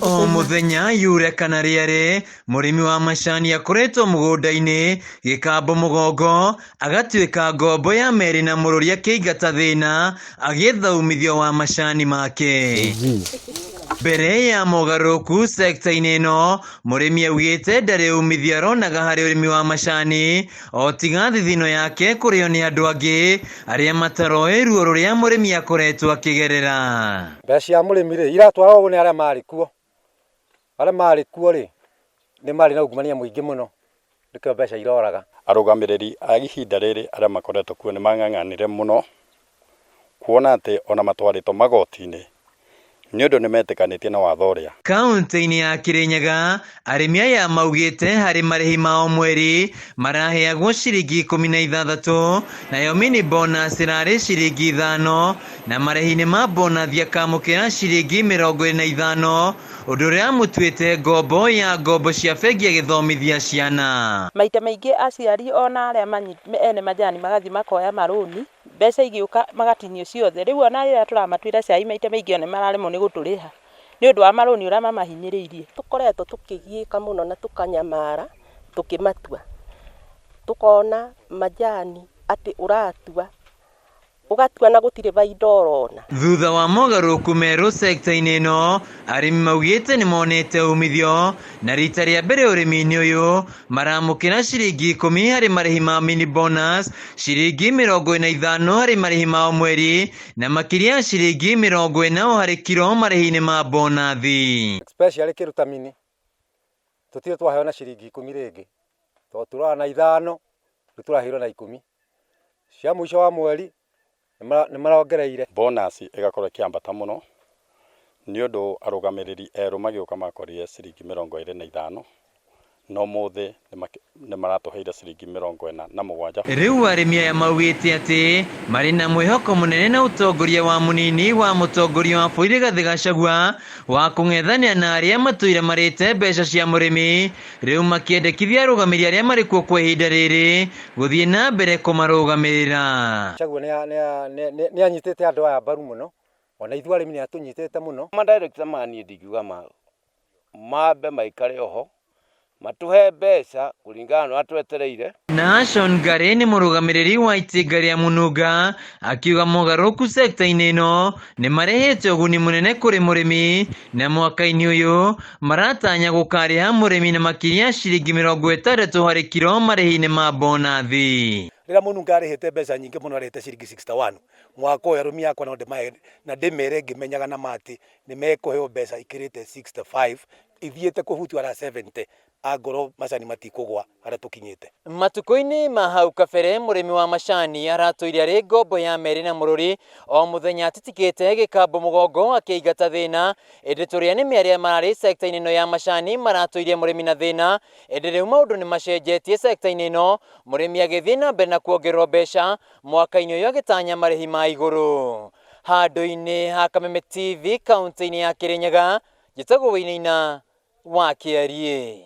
O muthenya yure kana riere murimi wa macani akoretwo mugunda-ini gikambo mugongo agatuika ngombo ya meri na mururi akiingata thina agitha umithio wa macani make. Mbere ya mogaruku sekta-ini ino murimi augite ndari umithio aronaga hari urimi wa macani o tiga thithino yake kurio ni andu angi aria mataroĩ ruo ruria murimi akoretwo akigerera. Mbeca cia murimi ri iratwarwo ni aria mari kuo ri ni mari na ungumania muingi muno ndikio mbeca iroraga. Arugamiriri a ihinda riri aria makoretwo kuo ni mang'ang'anire muno kuona ati ona matwaritwo magoti-ini ni undu ni metikanitie na watho uria. Kaunti-ini ya Kirinyaga arimi aya maugite hari marihi mao mweri maraheagwo ciringi 16 nayo mini bonus irari ciringi 5 na marihi-ini ma bonus akamukira ciringi 25 undu uria mutuite ngombo cia bengi ya githomithia ciana. Maita maingi aciari ona aria ene majani magathi makoya maroni mbeca igiuka magatinio ciothe riu ona rira turamatuira cai maita maingi one mararemwo ni guturiha ni undu wa maroni uria mamahinyiriirie. Tukoretwo tukigiika muno na tukanyamara tukimatua tukona majani ati uratua ugatua na gutire baida urona. Thutha wa mogaruku meru sekta-ini ino arimi maugite ni monete umithio na rita ria mbere urimi-ini uyu maramukira ciringi 10 hari marihi ma mini bonus, ciringi 25 hari marihi ma mweri na makiria ciringi 40 hari kiro marihi-ini ma bonathi. Especially kiruta mini tutire twaheo na ciringi 10 ringi to turana na 5 turahiro na 10 cia mwisho wa mweri ni marongereire. Bonus igakorwo kiambata muno ni undu arugamiriri eru magiuka makorire ciringi 25 no muthi ni maratuheire ciringi 47. Riu arimi aya maugite ati mari na mwihoko munene na utongoria wa munini wa mutongoria wa bũrũri Rigathi Gachagua wa kung'ethania na aria matuire marite mbeca cia murimi riu makiendekithia arugamiri aria mari kuo kwa ihinda riri guthie na mbere kumarugamirira. Gachagua ni anyitite andu aya mbaru muno ona ithu arimi ni atunyitite muno. Director mani ndigiuga mambe maikare oho matuhe mbeca kuringana na atwetereire. Nashon Ngari ni murugamiriri wa itinga ria Mununga akiuga mogaruku sekta-ini ino ni marehete uguni munene kuri murimi na mwaka-ini uyu maratanya gukariha murimi na makiria ciringi 60 hari kiro marihi-ini ma bonathi. Rira Mununga arehete mbeca nyingi muno arehete ciringi 61 mwaka uyu arumi yakwa na ndimere ngimenyaga na mati ni mekuheo mbeca ikirite 65 ithiete kuhutio ara 70 agoro macani matikugwa aria tukinyite. Matuko-ini ma hau kabere murimi wa macani aratuire ari ngombo ya meri na mururi o muthenya atitikite gikambo mugongo akiingata thina indi turia ni miaria marari sekta-ini ino ya macani maratuire murimi na thina indi riu maundu ni macenjetie sekta-ini ino murimi agithie na mbere na kuongererwo mbeca mwaka-ini uyu agitanya marihi ma iguru. Handu-ini ha Kameme TV kaunti-ini ya Kirinyaga Njĩtagwo Wainaina wa Kiarie.